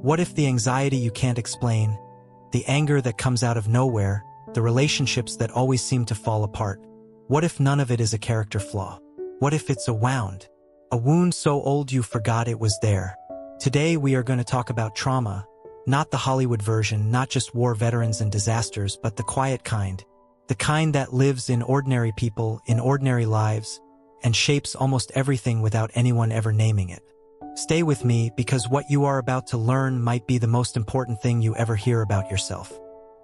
What if the anxiety you can't explain, the anger that comes out of nowhere, the relationships that always seem to fall apart? What if none of it is a character flaw? What if it's a wound so old you forgot it was there? Today we are going to talk about trauma, not the Hollywood version, not just war veterans and disasters, but the quiet kind, the kind that lives in ordinary people, in ordinary lives, and shapes almost everything without anyone ever naming it. Stay with me, because what you are about to learn might be the most important thing you ever hear about yourself.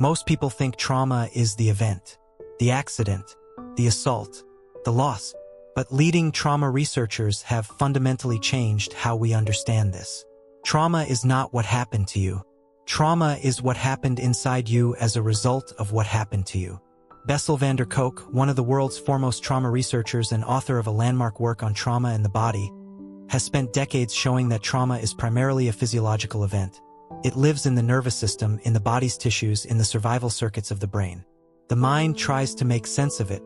Most people think trauma is the event, the accident, the assault, the loss. But leading trauma researchers have fundamentally changed how we understand this. Trauma is not what happened to you. Trauma is what happened inside you as a result of what happened to you. Bessel van der Kolk, one of the world's foremost trauma researchers and author of a landmark work on trauma and the body, has spent decades showing that trauma is primarily a physiological event. It lives in the nervous system, in the body's tissues, in the survival circuits of the brain. The mind tries to make sense of it,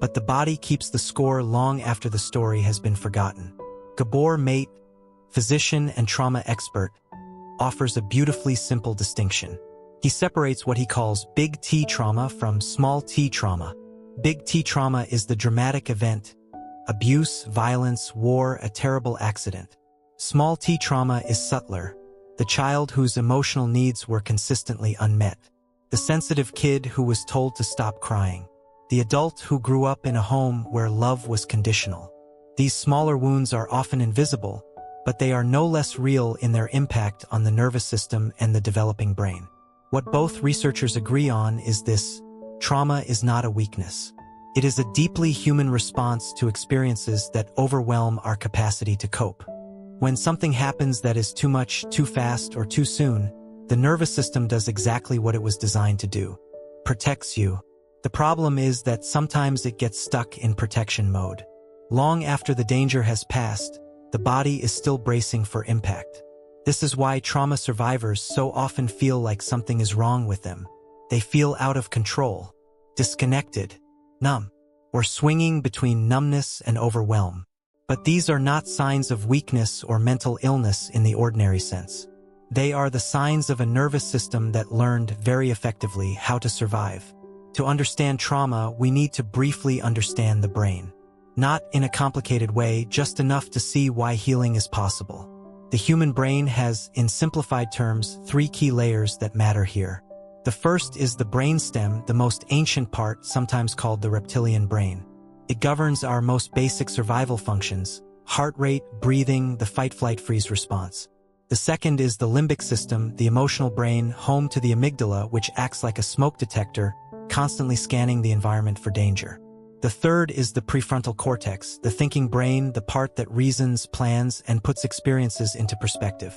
but the body keeps the score long after the story has been forgotten. Gabor Maté, physician and trauma expert, offers a beautifully simple distinction. He separates what he calls big T trauma from small t trauma. Big T trauma is the dramatic event, abuse, violence, war, a terrible accident. Small t trauma is subtler, the child whose emotional needs were consistently unmet, the sensitive kid who was told to stop crying, the adult who grew up in a home where love was conditional. These smaller wounds are often invisible, but they are no less real in their impact on the nervous system and the developing brain. What both researchers agree on is this: trauma is not a weakness. It is a deeply human response to experiences that overwhelm our capacity to cope. When something happens that is too much, too fast, or too soon, the nervous system does exactly what it was designed to do: protects you. The problem is that sometimes it gets stuck in protection mode. Long after the danger has passed, the body is still bracing for impact. This is why trauma survivors so often feel like something is wrong with them. They feel out of control, disconnected, numb, or swinging between numbness and overwhelm. But these are not signs of weakness or mental illness in the ordinary sense. They are the signs of a nervous system that learned very effectively how to survive. To understand trauma, we need to briefly understand the brain. Not in a complicated way, just enough to see why healing is possible. The human brain has, in simplified terms, 3 key layers that matter here. The first is the brainstem, the most ancient part, sometimes called the reptilian brain. It governs our most basic survival functions: heart rate, breathing, the fight-flight-freeze response. The second is the limbic system, the emotional brain, home to the amygdala, which acts like a smoke detector, constantly scanning the environment for danger. The third is the prefrontal cortex, the thinking brain, the part that reasons, plans, and puts experiences into perspective.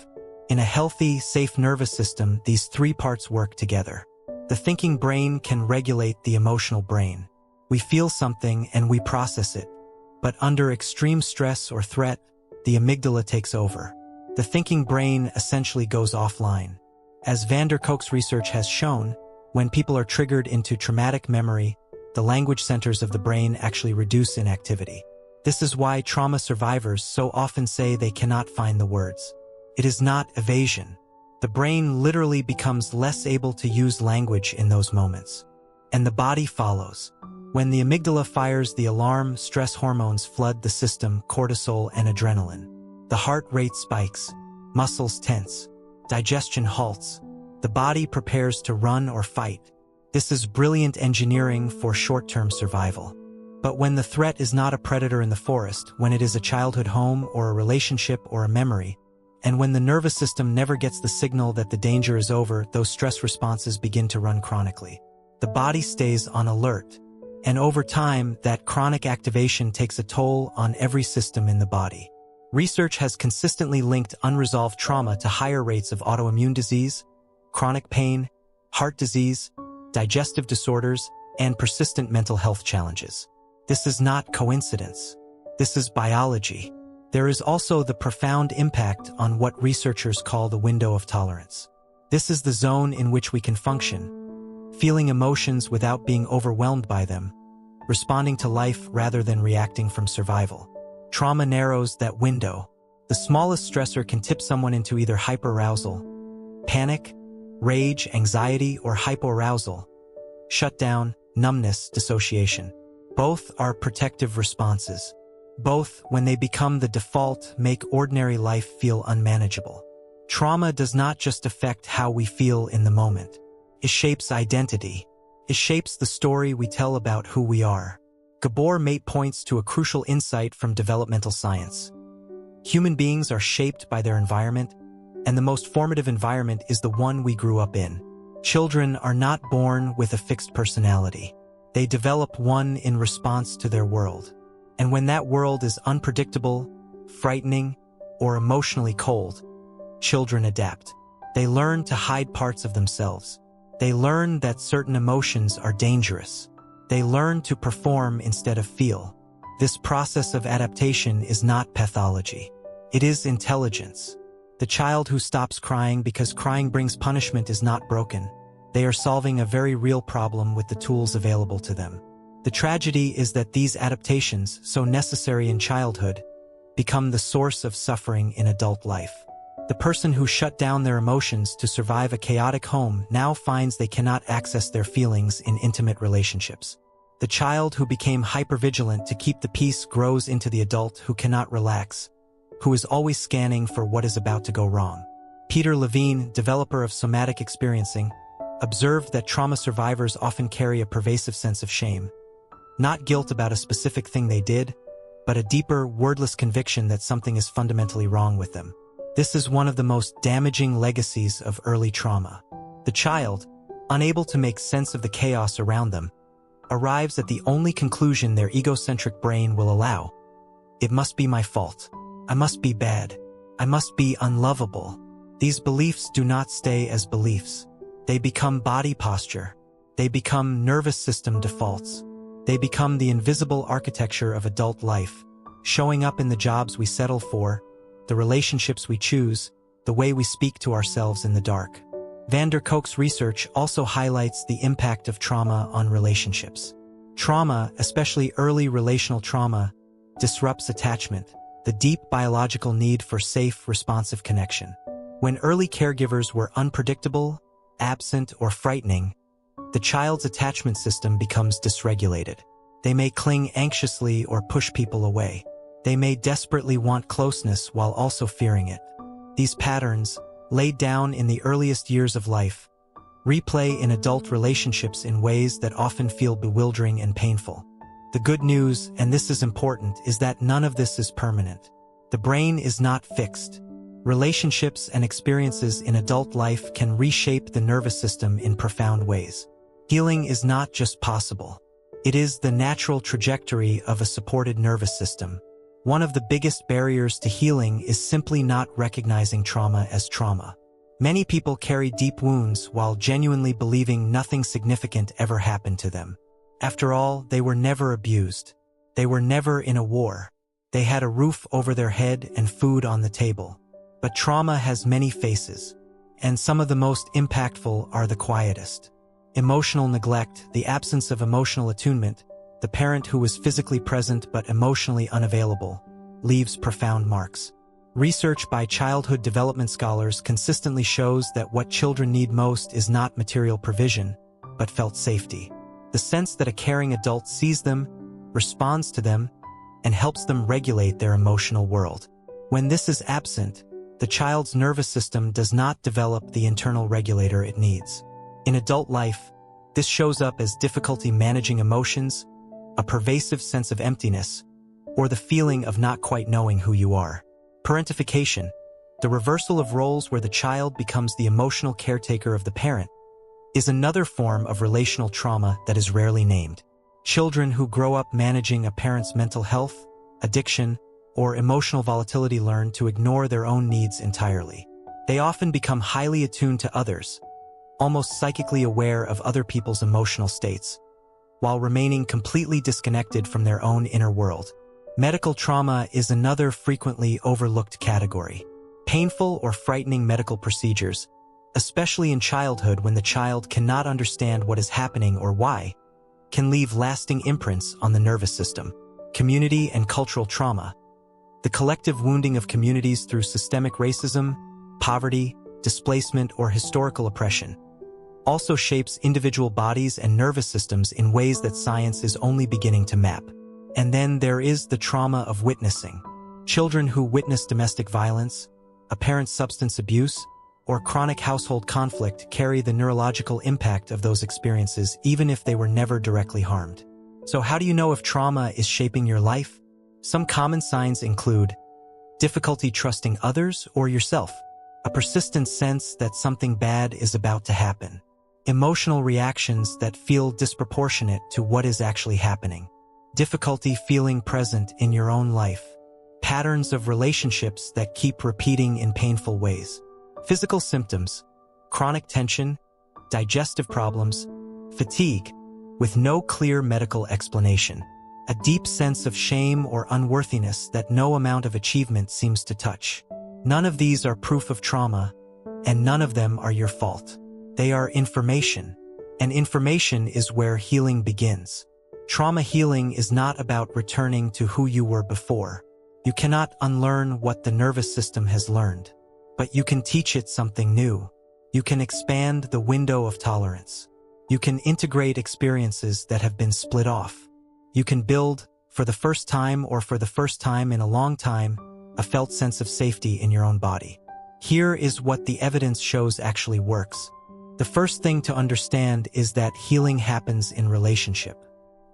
In a healthy, safe nervous system, these 3 parts work together. The thinking brain can regulate the emotional brain. We feel something and we process it. But under extreme stress or threat, the amygdala takes over. The thinking brain essentially goes offline. As van der Kolk's research has shown, when people are triggered into traumatic memory, the language centers of the brain actually reduce in activity. This is why trauma survivors so often say they cannot find the words. It is not evasion. The brain literally becomes less able to use language in those moments. And the body follows. When the amygdala fires the alarm, stress hormones flood the system, cortisol and adrenaline. The heart rate spikes, muscles tense, digestion halts. The body prepares to run or fight. This is brilliant engineering for short-term survival. But when the threat is not a predator in the forest, when it is a childhood home or a relationship or a memory, and when the nervous system never gets the signal that the danger is over, those stress responses begin to run chronically. The body stays on alert, and over time, that chronic activation takes a toll on every system in the body. Research has consistently linked unresolved trauma to higher rates of autoimmune disease, chronic pain, heart disease, digestive disorders, and persistent mental health challenges. This is not coincidence. This is biology. There is also the profound impact on what researchers call the window of tolerance. This is the zone in which we can function, feeling emotions without being overwhelmed by them, responding to life rather than reacting from survival. Trauma narrows that window. The smallest stressor can tip someone into either hyperarousal, Panic, rage, anxiety, or hypoarousal. Shutdown, numbness, dissociation. Both are protective responses. Both, when they become the default, make ordinary life feel unmanageable. Trauma does not just affect how we feel in the moment. It shapes identity. It shapes the story we tell about who we are. Gabor Maté points to a crucial insight from developmental science. Human beings are shaped by their environment, and the most formative environment is the one we grew up in. Children are not born with a fixed personality. They develop one in response to their world. And when that world is unpredictable, frightening, or emotionally cold, children adapt. They learn to hide parts of themselves. They learn that certain emotions are dangerous. They learn to perform instead of feel. This process of adaptation is not pathology. It is intelligence. The child who stops crying because crying brings punishment is not broken. They are solving a very real problem with the tools available to them. The tragedy is that these adaptations, so necessary in childhood, become the source of suffering in adult life. The person who shut down their emotions to survive a chaotic home now finds they cannot access their feelings in intimate relationships. The child who became hypervigilant to keep the peace grows into the adult who cannot relax, who is always scanning for what is about to go wrong. Peter Levine, developer of Somatic Experiencing, observed that trauma survivors often carry a pervasive sense of shame. Not guilt about a specific thing they did, but a deeper, wordless conviction that something is fundamentally wrong with them. This is one of the most damaging legacies of early trauma. The child, unable to make sense of the chaos around them, arrives at the only conclusion their egocentric brain will allow. It must be my fault. I must be bad. I must be unlovable. These beliefs do not stay as beliefs. They become body posture. They become nervous system defaults. They become the invisible architecture of adult life, showing up in the jobs we settle for, the relationships we choose, the way we speak to ourselves in the dark. Van der Kolk's research also highlights the impact of trauma on relationships. Trauma, especially early relational trauma, disrupts attachment, the deep biological need for safe, responsive connection. When early caregivers were unpredictable, absent, or frightening, the child's attachment system becomes dysregulated. They may cling anxiously or push people away. They may desperately want closeness while also fearing it. These patterns, laid down in the earliest years of life, replay in adult relationships in ways that often feel bewildering and painful. The good news, and this is important, is that none of this is permanent. The brain is not fixed. Relationships and experiences in adult life can reshape the nervous system in profound ways. Healing is not just possible. It is the natural trajectory of a supported nervous system. One of the biggest barriers to healing is simply not recognizing trauma as trauma. Many people carry deep wounds while genuinely believing nothing significant ever happened to them. After all, they were never abused. They were never in a war. They had a roof over their head and food on the table. But trauma has many faces, and some of the most impactful are the quietest. Emotional neglect, the absence of emotional attunement, the parent who was physically present but emotionally unavailable, leaves profound marks. Research by childhood development scholars consistently shows that what children need most is not material provision, but felt safety. The sense that a caring adult sees them, responds to them, and helps them regulate their emotional world. When this is absent, the child's nervous system does not develop the internal regulator it needs. In adult life, this shows up as difficulty managing emotions, a pervasive sense of emptiness, or the feeling of not quite knowing who you are. Parentification, the reversal of roles where the child becomes the emotional caretaker of the parent, is another form of relational trauma that is rarely named. Children who grow up managing a parent's mental health, addiction, or emotional volatility learn to ignore their own needs entirely. They often become highly attuned to others, almost psychically aware of other people's emotional states, while remaining completely disconnected from their own inner world. Medical trauma is another frequently overlooked category. Painful or frightening medical procedures, especially in childhood when the child cannot understand what is happening or why, can leave lasting imprints on the nervous system. Community and cultural trauma, the collective wounding of communities through systemic racism, poverty, displacement, or historical oppression, also shapes individual bodies and nervous systems in ways that science is only beginning to map. And then there is the trauma of witnessing. Children who witness domestic violence, apparent substance abuse, or chronic household conflict carry the neurological impact of those experiences even if they were never directly harmed. So how do you know if trauma is shaping your life? Some common signs include difficulty trusting others or yourself, a persistent sense that something bad is about to happen, emotional reactions that feel disproportionate to what is actually happening, difficulty feeling present in your own life, patterns of relationships that keep repeating in painful ways, physical symptoms, chronic tension, digestive problems, fatigue, with no clear medical explanation, a deep sense of shame or unworthiness that no amount of achievement seems to touch. None of these are proof of trauma, and none of them are your fault. They are information, and information is where healing begins. Trauma healing is not about returning to who you were before. You cannot unlearn what the nervous system has learned, but you can teach it something new. You can expand the window of tolerance. You can integrate experiences that have been split off. You can build, for the first time or for the first time in a long time, a felt sense of safety in your own body. Here is what the evidence shows actually works. The first thing to understand is that healing happens in relationship.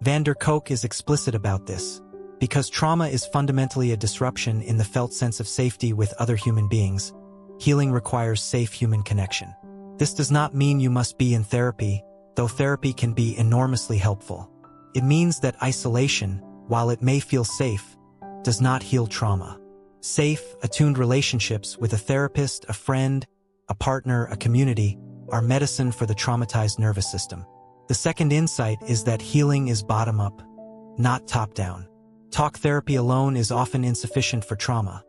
Van der Kolk is explicit about this. Because trauma is fundamentally a disruption in the felt sense of safety with other human beings, healing requires safe human connection. This does not mean you must be in therapy, though therapy can be enormously helpful. It means that isolation, while it may feel safe, does not heal trauma. Safe, attuned relationships with a therapist, a friend, a partner, a community are medicine for the traumatized nervous system. The second insight is that healing is bottom-up, not top-down. Talk therapy alone is often insufficient for trauma.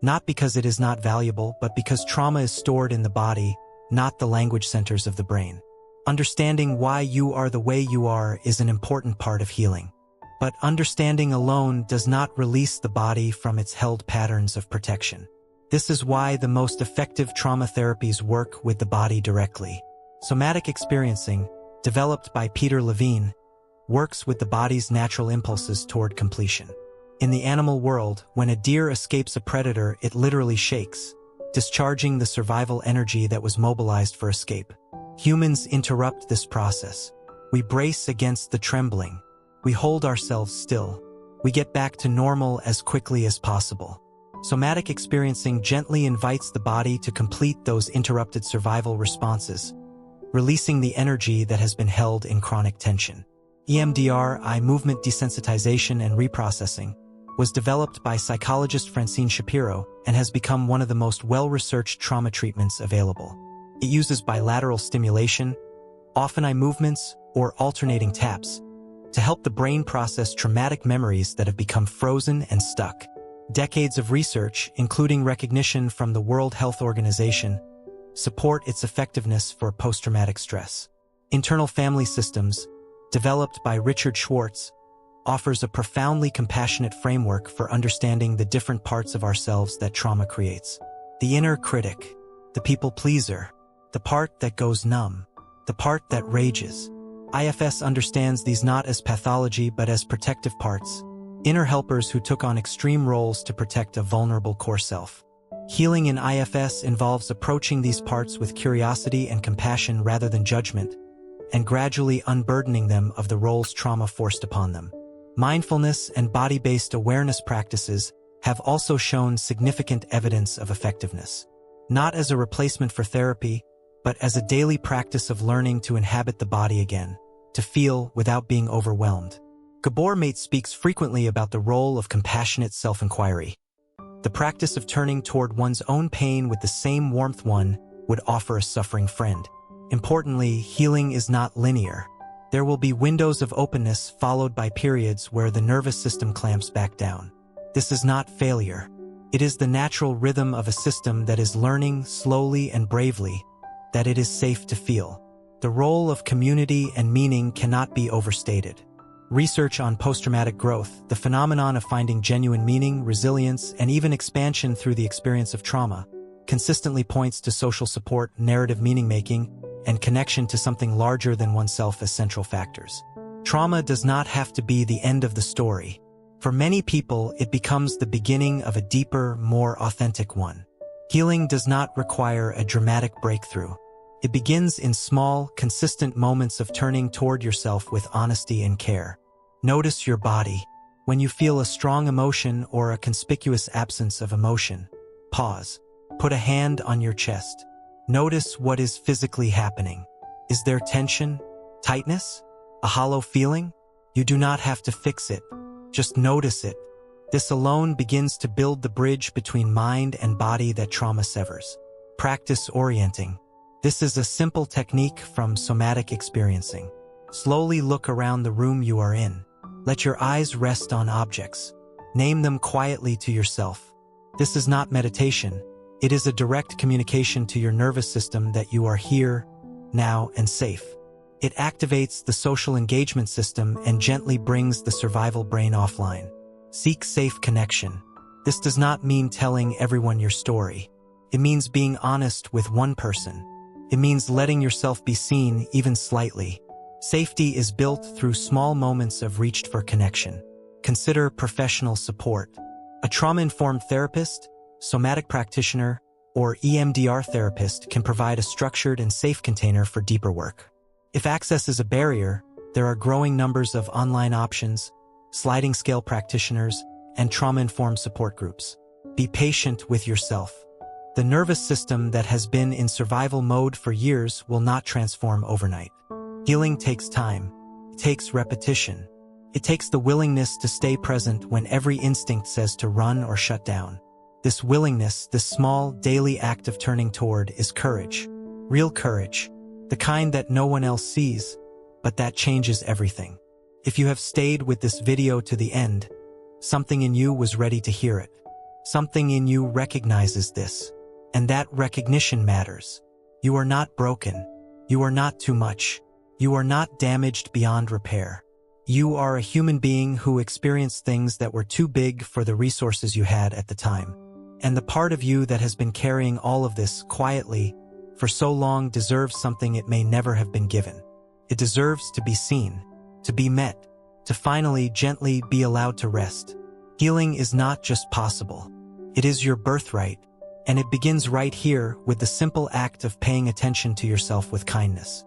Not because it is not valuable, but because trauma is stored in the body, not the language centers of the brain. Understanding why you are the way you are is an important part of healing. But understanding alone does not release the body from its held patterns of protection. This is why the most effective trauma therapies work with the body directly. Somatic Experiencing, developed by Levine, works with the body's natural impulses toward completion. In the animal world, when a deer escapes a predator, it literally shakes, discharging the survival energy that was mobilized for escape. Humans interrupt this process. We brace against the trembling. We hold ourselves still. We get back to normal as quickly as possible. Somatic Experiencing gently invites the body to complete those interrupted survival responses, releasing the energy that has been held in chronic tension. EMDR, eye movement desensitization and reprocessing, was developed by psychologist Francine Shapiro and has become one of the most well-researched trauma treatments available. It uses bilateral stimulation, often eye movements, or alternating taps, to help the brain process traumatic memories that have become frozen and stuck. Decades of research, including recognition from the World Health Organization, support its effectiveness for post-traumatic stress. Internal family systems, developed by Richard Schwartz, offers a profoundly compassionate framework for understanding the different parts of ourselves that trauma creates. The inner critic, the people pleaser, the part that goes numb, the part that rages. IFS understands these not as pathology but as protective parts, inner helpers who took on extreme roles to protect a vulnerable core self. Healing in IFS involves approaching these parts with curiosity and compassion rather than judgment, and gradually unburdening them of the roles trauma forced upon them. Mindfulness and body-based awareness practices have also shown significant evidence of effectiveness. Not as a replacement for therapy, but as a daily practice of learning to inhabit the body again, to feel without being overwhelmed. Gabor Maté speaks frequently about the role of compassionate self-inquiry. The practice of turning toward one's own pain with the same warmth one would offer a suffering friend. Importantly, healing is not linear. There will be windows of openness followed by periods where the nervous system clamps back down. This is not failure. It is the natural rhythm of a system that is learning slowly and bravely that it is safe to feel. The role of community and meaning cannot be overstated. Research on post-traumatic growth, the phenomenon of finding genuine meaning, resilience, and even expansion through the experience of trauma, consistently points to social support, narrative meaning-making, and connection to something larger than oneself as central factors. Trauma does not have to be the end of the story. For many people, it becomes the beginning of a deeper, more authentic one. Healing does not require a dramatic breakthrough. It begins in small, consistent moments of turning toward yourself with honesty and care. Notice your body. When you feel a strong emotion or a conspicuous absence of emotion, pause. Put a hand on your chest. Notice what is physically happening. Is there tension? Tightness? A hollow feeling? You do not have to fix it. Just notice it. This alone begins to build the bridge between mind and body that trauma severs. Practice orienting. This is a simple technique from Somatic Experiencing. Slowly look around the room you are in. Let your eyes rest on objects. Name them quietly to yourself. This is not meditation. It is a direct communication to your nervous system that you are here, now, and safe. It activates the social engagement system and gently brings the survival brain offline. Seek safe connection. This does not mean telling everyone your story. It means being honest with one person. It means letting yourself be seen, even slightly. Safety is built through small moments of reached for connection. Consider professional support. A trauma-informed therapist, somatic practitioner, or EMDR therapist can provide a structured and safe container for deeper work. If access is a barrier, there are growing numbers of online options, sliding scale practitioners, and trauma-informed support groups. Be patient with yourself. The nervous system that has been in survival mode for years will not transform overnight. Healing takes time. It takes repetition. It takes the willingness to stay present when every instinct says to run or shut down. This willingness, this small, daily act of turning toward, is courage. Real courage. The kind that no one else sees, but that changes everything. If you have stayed with this video to the end, something in you was ready to hear it. Something in you recognizes this. And that recognition matters. You are not broken. You are not too much. You are not damaged beyond repair. You are a human being who experienced things that were too big for the resources you had at the time. And the part of you that has been carrying all of this quietly for so long deserves something it may never have been given. It deserves to be seen, to be met, to finally gently be allowed to rest. Healing is not just possible. It is your birthright, and it begins right here with the simple act of paying attention to yourself with kindness.